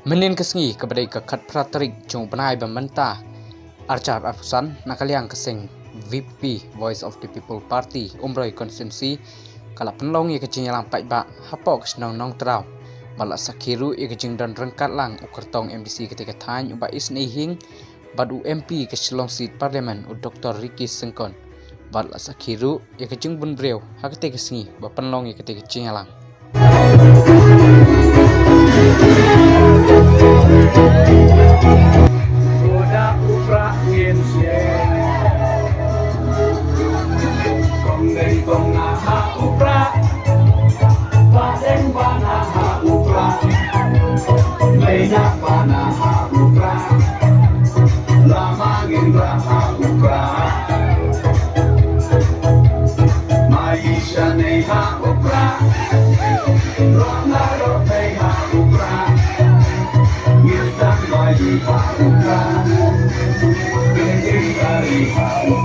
Menin kesengi kepada kekat praterik jong penai bementa Arcar Arfusan nakaliang keseng VP Voice of the People Party umroi konstitusi kala penlong ye kecing lang pai ba hapok senong nong trau balak sakiru ye kecing dan rengkat lang ukertong MDC ketika tanya uba isni hing bad UMP ke Shillong Seat Parliament u Dr. Ricky Sengkon balak sakiru ye kecing bun breu hakete kesengi ba penlong ye ketika kecing lang Ha